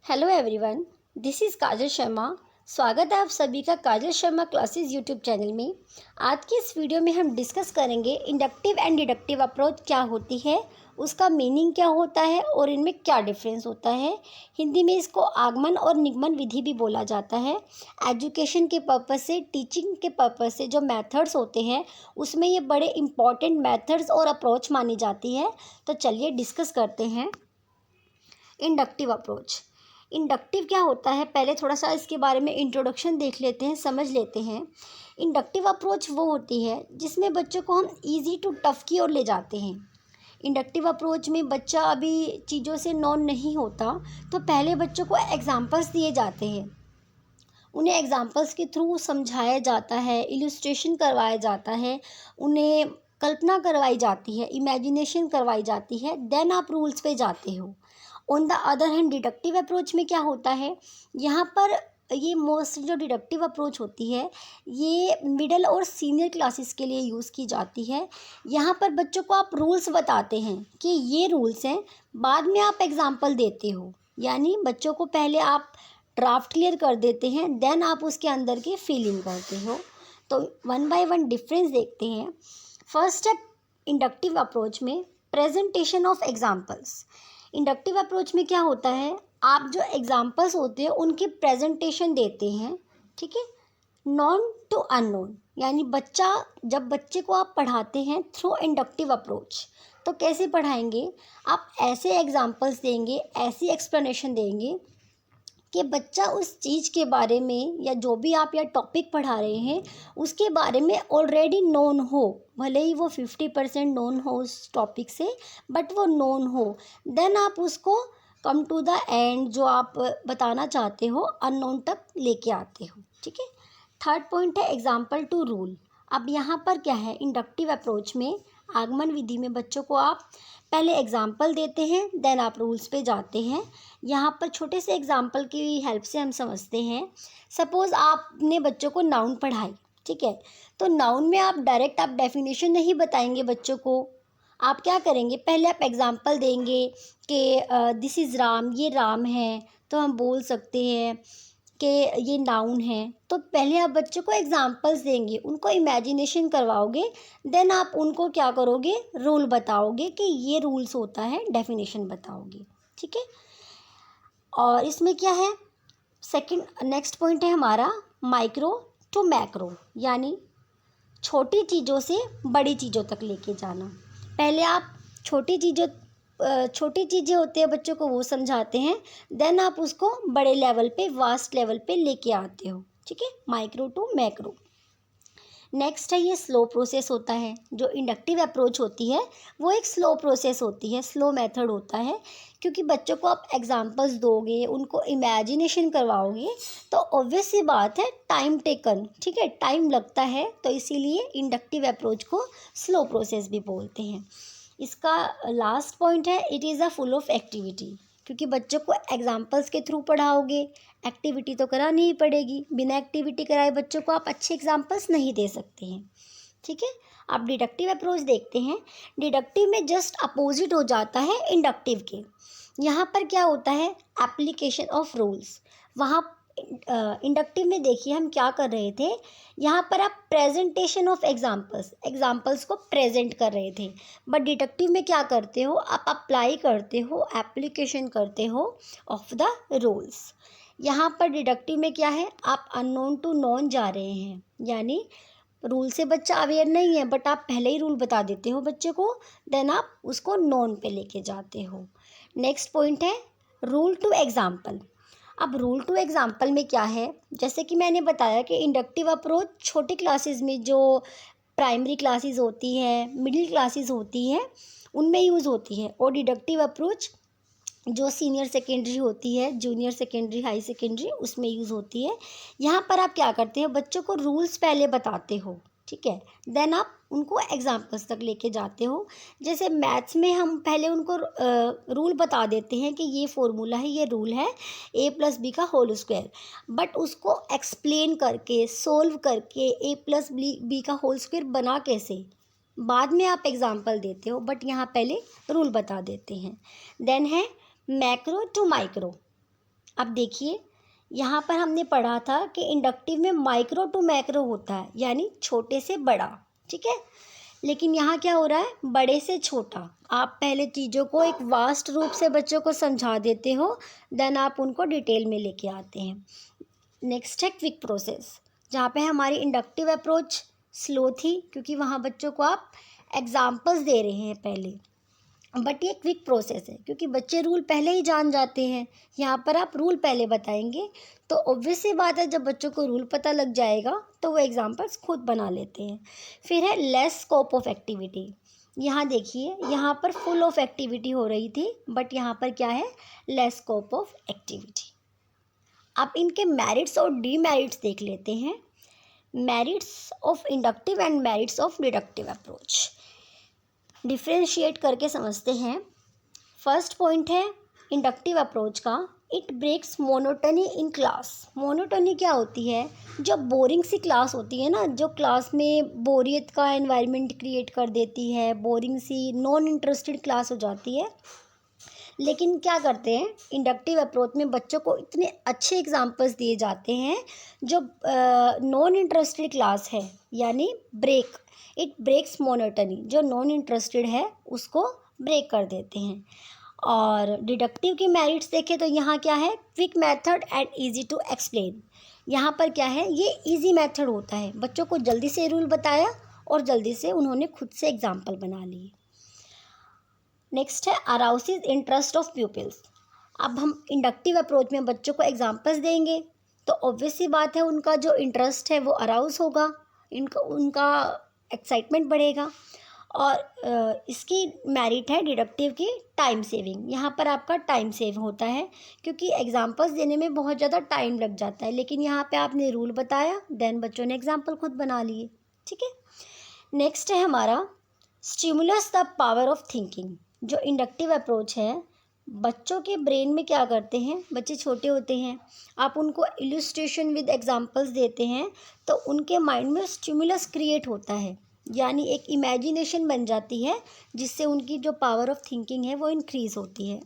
Hello everyone, this is काजल शर्मा। स्वागत है आप सभी का काजल शर्मा क्लासेस यूट्यूब चैनल में। आज की इस वीडियो में हम डिस्कस करेंगे इंडक्टिव एंड डिडक्टिव अप्रोच क्या होती है, उसका मीनिंग क्या होता है और इनमें क्या डिफरेंस होता है। हिंदी में इसको आगमन और निगमन विधि भी बोला जाता है। एजुकेशन के पर्पज़ से, टीचिंग के पर्पज़ से जो मेथड्स होते हैं उसमें ये बड़े इंपॉर्टेंट मेथड्स और अप्रोच मानी जाती है। तो चलिए डिस्कस करते हैं इंडक्टिव अप्रोच। इंडक्टिव क्या होता है, पहले थोड़ा सा इसके बारे में इंट्रोडक्शन देख लेते हैं, समझ लेते हैं। इंडक्टिव अप्रोच वो होती है जिसमें बच्चों को हम इजी टू टफ की ओर ले जाते हैं। इंडक्टिव अप्रोच में बच्चा अभी चीज़ों से नॉन नहीं होता, तो पहले बच्चों को एग्जाम्पल्स दिए जाते हैं, उन्हें एग्जाम्पल्स के थ्रू समझाया जाता है, इलस्ट्रेशन करवाया जाता है, उन्हें कल्पना करवाई जाती है, इमेजिनेशन करवाई जाती है, देन आप रूल्स पे जाते हो। On the other hand deductive approach में क्या होता है, यहाँ पर ये मोस्ट जो डिडक्टिव अप्रोच होती है ये मिडिल और सीनियर क्लासेस के लिए यूज़ की जाती है। यहाँ पर बच्चों को आप रूल्स बताते हैं कि ये रूल्स हैं, बाद में आप एग्जाम्पल देते हो, यानी बच्चों को पहले आप ड्राफ्ट क्लियर कर देते हैं, देन आप उसके अंदर की फीलिंग करते हो। तो वन बाय वन डिफरेंस देखते हैं। फर्स्ट स्टेप इंडक्टिव अप्रोच में presentation of examples. Inductive approach में क्या होता है, आप जो एग्जाम्पल्स होते हैं उनकी प्रेजेंटेशन देते हैं, ठीक है। नॉन टू अननोन, यानी जब बच्चे को आप पढ़ाते हैं थ्रू इंडक्टिव अप्रोच, तो कैसे पढ़ाएंगे, आप ऐसे एग्जाम्पल्स देंगे, ऐसी एक्सप्लेनेशन देंगे कि बच्चा उस चीज़ के बारे में या जो भी आप या टॉपिक पढ़ा रहे हैं उसके बारे में ऑलरेडी नोन हो, भले ही वो 50% नोन हो उस टॉपिक से, बट वो नोन हो। देन आप उसको कम टू द एंड जो आप बताना चाहते हो अननोन तक लेके आते हो, ठीक है। थर्ड पॉइंट है एग्जाम्पल टू रूल। अब यहाँ पर क्या है, इंडक्टिव अप्रोच में आगमन विधि में बच्चों को आप पहले एग्जाम्पल देते हैं, देन आप रूल्स पे जाते हैं। यहाँ पर छोटे से एग्जाम्पल की हेल्प से हम समझते हैं। सपोज़ आपने बच्चों को नाउन पढ़ाई, ठीक है, तो नाउन में आप डायरेक्ट आप डेफिनेशन नहीं बताएंगे बच्चों को। आप क्या करेंगे, पहले आप एग्जाम्पल देंगे कि दिस इज़ राम, ये राम है, तो हम बोल सकते हैं कि ये नाउन है। तो पहले आप बच्चों को एग्जाम्पल्स देंगे, उनको इमेजिनेशन करवाओगे, देन आप उनको क्या करोगे, रूल बताओगे कि ये रूल्स होता है, डेफिनेशन बताओगे, ठीक है। और इसमें क्या है, सेकंड नेक्स्ट पॉइंट है हमारा माइक्रो टू मैक्रो, यानी छोटी चीज़ों से बड़ी चीज़ों तक लेके जाना। पहले आप छोटी चीज़ें होती है बच्चों को वो समझाते हैं, देन आप उसको बड़े लेवल पे, वास्ट लेवल पे लेके आते हो, ठीक है। Micro to macro. नेक्स्ट है ये स्लो प्रोसेस होता है। जो इंडक्टिव अप्रोच होती है वो एक स्लो प्रोसेस होती है, स्लो मेथड होता है, क्योंकि बच्चों को आप एग्जांपल्स दोगे, उनको इमेजिनेशन करवाओगे, तो ऑब्वियस सी बात है टाइम टेकन, ठीक है, टाइम लगता है, तो इसीलिए इंडक्टिव अप्रोच को स्लो प्रोसेस भी बोलते हैं। इसका लास्ट पॉइंट है it is a full of activity, क्योंकि बच्चों को एग्जाम्पल्स के थ्रू पढ़ाओगे, एक्टिविटी तो करानी ही पड़ेगी, बिना एक्टिविटी कराए बच्चों को आप अच्छे एग्जाम्पल्स नहीं दे सकते हैं, ठीक है। आप डिडक्टिव अप्रोच देखते हैं, डिडक्टिव में जस्ट अपोजिट हो जाता है इंडक्टिव के। यहाँ पर क्या होता है, एप्लीकेशन ऑफ रूल्स। वहाँ इंडक्टिव में देखिए हम क्या कर रहे थे, यहाँ पर आप प्रेजेंटेशन ऑफ एग्जाम्पल्स को प्रेजेंट कर रहे थे, बट डिडक्टिव में क्या करते हो, आप अप्लाई करते हो, एप्लीकेशन करते हो ऑफ द रूल्स। यहाँ पर डिडक्टिव में क्या है, आप अननोन टू नॉन जा रहे हैं, यानी रूल से बच्चा अवेयर नहीं है, बट आप पहले ही रूल बता देते हो बच्चे को, देन आप उसको नॉन पे लेके जाते हो। नेक्स्ट पॉइंट है रूल टू एग्जाम्पल। अब रूल टू एग्जाम्पल में क्या है, जैसे कि मैंने बताया कि इंडक्टिव अप्रोच छोटी क्लासेस में, जो प्राइमरी क्लासेस होती हैं, मिडिल क्लासेस होती हैं, उनमें यूज़ होती है, और डिडक्टिव अप्रोच जो सीनियर सेकेंडरी होती है, जूनियर सेकेंडरी, हाई सेकेंडरी, उसमें यूज़ होती है। यहाँ पर आप क्या करते हो, बच्चों को रूल्स पहले बताते हो, ठीक है, देन आप उनको एग्जाम्पल्स तक लेके जाते हो। जैसे मैथ्स में हम पहले उनको रूल बता देते हैं कि ये फॉर्मूला है, ये रूल है, a+b का होल स्क्वायर, बट उसको एक्सप्लेन करके, सोल्व करके a+b का होल स्क्वायर बना कैसे, बाद में आप एग्जाम्पल देते हो, बट यहाँ पहले रूल बता देते हैं। देन है मैक्रो टू माइक्रो। अब देखिए, यहाँ पर हमने पढ़ा था कि इंडक्टिव में माइक्रो टू मैक्रो होता है, यानी छोटे से बड़ा, ठीक है। लेकिन यहाँ क्या हो रहा है, बड़े से छोटा। आप पहले चीज़ों को एक वास्ट रूप से बच्चों को समझा देते हो, देन आप उनको डिटेल में लेके आते हैं। नेक्स्ट है क्विक प्रोसेस, जहाँ पे हमारी इंडक्टिव अप्रोच स्लो थी, क्योंकि वहाँ बच्चों को आप एग्जाम्पल्स दे रहे हैं पहले। बट ये क्विक प्रोसेस है, क्योंकि बच्चे रूल पहले ही जान जाते हैं। यहाँ पर आप रूल पहले बताएंगे तो ऑब्वियस सी बात है, जब बच्चों को रूल पता लग जाएगा तो वो एग्जाम्पल्स खुद बना लेते हैं। फिर है लेस स्कोप ऑफ एक्टिविटी। यहाँ देखिए, यहाँ पर फुल ऑफ एक्टिविटी हो रही थी, बट यहाँ पर क्या है, लेस स्कोप ऑफ एक्टिविटी। अब इनके मेरिट्स और डीमेरिट्स देख लेते हैं। Merits of inductive and merits of deductive approach differentiate करके समझते हैं। फर्स्ट पॉइंट है इंडक्टिव अप्रोच का, it breaks monotony in class. Monotony क्या होती है, जो बोरिंग सी क्लास होती है ना, जो क्लास में बोरियत का एनवायरनमेंट क्रिएट कर देती है, बोरिंग सी नॉन इंटरेस्टेड क्लास हो जाती है। लेकिन क्या करते हैं, इंडक्टिव अप्रोच में बच्चों को इतने अच्छे एग्जांपल्स दिए जाते हैं जो नॉन इंटरेस्टेड क्लास है, यानी इट ब्रेक्स मोनोटनी, जो नॉन इंटरेस्टेड है उसको ब्रेक कर देते हैं। और डिडक्टिव के मेरिट्स देखें तो यहाँ क्या है, quick method and easy to explain. यहाँ पर क्या है, ये इजी मेथड होता है, बच्चों को जल्दी से रूल बताया और जल्दी से उन्होंने खुद से एग्जाम्पल बना लिए। नेक्स्ट है अराउसेस इंटरेस्ट ऑफ प्यूपिल्स। अब हम इंडक्टिव अप्रोच में बच्चों को एग्जाम्पल्स देंगे तो ऑब्वियस सी बात है, उनका जो इंटरेस्ट है वो अराउज होगा, उनका एक्साइटमेंट बढ़ेगा। और इसकी मेरिट है डिडक्टिव की टाइम सेविंग। यहाँ पर आपका टाइम सेव होता है, क्योंकि एग्जाम्पल्स देने में बहुत ज़्यादा टाइम लग जाता है, लेकिन यहाँ पे आपने रूल बताया, देन बच्चों ने एग्जाम्पल खुद बना लिए, ठीक है। नेक्स्ट है हमारा stimulus the power of thinking. जो इंडक्टिव अप्रोच है, बच्चों के ब्रेन में क्या करते हैं, बच्चे छोटे होते हैं, आप उनको इलस्ट्रेशन विद एग्जांपल्स देते हैं तो उनके माइंड में स्टिमुलस क्रिएट होता है, यानी एक इमेजिनेशन बन जाती है, जिससे उनकी जो पावर ऑफ थिंकिंग है वो इंक्रीज होती है।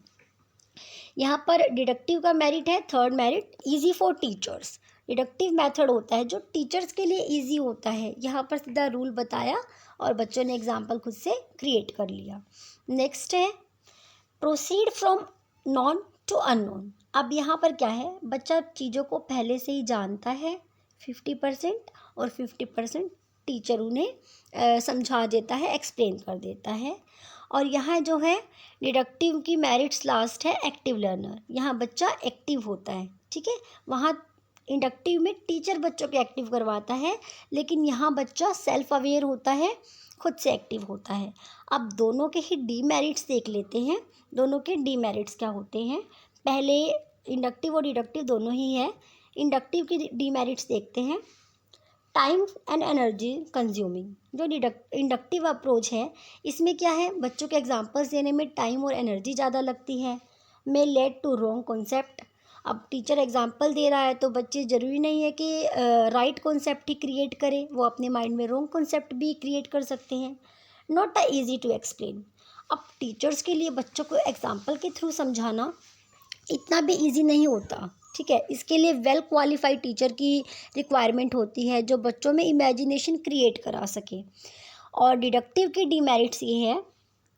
यहाँ पर डिडक्टिव का मेरिट है, third merit, easy for teachers. Deductive method होता है जो टीचर्स के लिए इजी होता है, यहाँ पर सीधा रूल बताया और बच्चों ने एग्जाम्पल खुद से क्रिएट कर लिया। नेक्स्ट है proceed from known to unknown. अब यहाँ पर क्या है, बच्चा चीज़ों को पहले से ही जानता है 50% और 50% टीचर उन्हें समझा देता है, एक्सप्लेन कर देता है। और यहाँ जो है डिडक्टिव की मेरिट्स लास्ट है एक्टिव लर्नर। यहाँ बच्चा एक्टिव होता है, ठीक है। वहाँ इंडक्टिव में टीचर बच्चों को एक्टिव करवाता है, लेकिन यहाँ बच्चा सेल्फ अवेयर होता है, खुद से एक्टिव होता है। अब दोनों के ही डीमेरिट्स देख लेते हैं। दोनों के डीमेरिट्स क्या होते हैं, पहले इंडक्टिव और डिडक्टिव दोनों ही है। इंडक्टिव की डीमेरिट्स देखते हैं। Time and energy consuming. जो इंडक्टिव अप्रोच है, इसमें क्या है, बच्चों के एग्जांपल्स देने में टाइम और एनर्जी ज़्यादा लगती है, मे लेड टू रॉन्ग कॉन्सेप्ट। अब टीचर एग्जांपल दे रहा है तो बच्चे ज़रूरी नहीं है कि राइट कॉन्सेप्ट ही क्रिएट करें, वो अपने माइंड में रॉन्ग कॉन्सेप्ट भी क्रिएट कर सकते हैं। Not a easy to explain. अब टीचर्स के लिए बच्चों को एग्जांपल के थ्रू समझाना इतना भी ईजी नहीं होता, ठीक है। इसके लिए वेल क्वालिफाइड टीचर की रिक्वायरमेंट होती है, जो बच्चों में इमेजिनेशन क्रिएट करा सके। और डिडक्टिव की डीमेरिट्स ये है,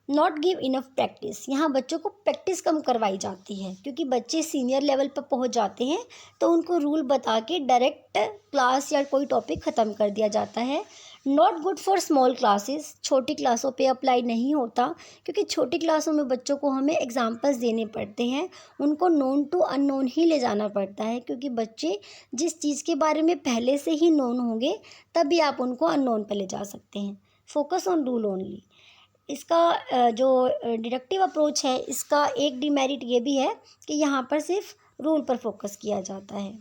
नॉट गिव इनफ प्रैक्टिस। यहाँ बच्चों को प्रैक्टिस कम करवाई जाती है, क्योंकि बच्चे सीनियर लेवल पर पहुँच जाते हैं तो उनको रूल बता के डायरेक्ट क्लास या कोई टॉपिक ख़त्म कर दिया जाता है। Not good for small classes. छोटी क्लासों पे अप्लाई नहीं होता, क्योंकि छोटी क्लासों में बच्चों को हमें एग्जांपल्स देने पड़ते हैं, उनको नोन टू अननोन ही ले जाना पड़ता है, क्योंकि बच्चे जिस चीज़ के बारे में पहले से ही नोन होंगे तभी आप उनको अननोन पे ले जा सकते हैं। Focus on rule only. इसका जो डिडक्टिव अप्रोच है, इसका एक डिमेरिट ये भी है कि यहाँ पर सिर्फ रूल पर फोकस किया जाता है।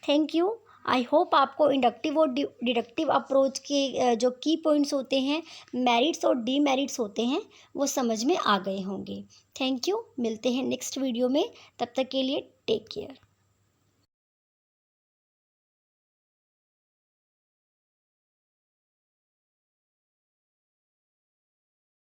Thank you. आई होप आपको इंडक्टिव और डिडक्टिव अप्रोच के जो की पॉइंट्स होते हैं, मेरिट्स और डीमेरिट्स होते हैं, वो समझ में आ गए होंगे। Thank you. मिलते हैं नेक्स्ट वीडियो में, तब तक के लिए टेक केयर।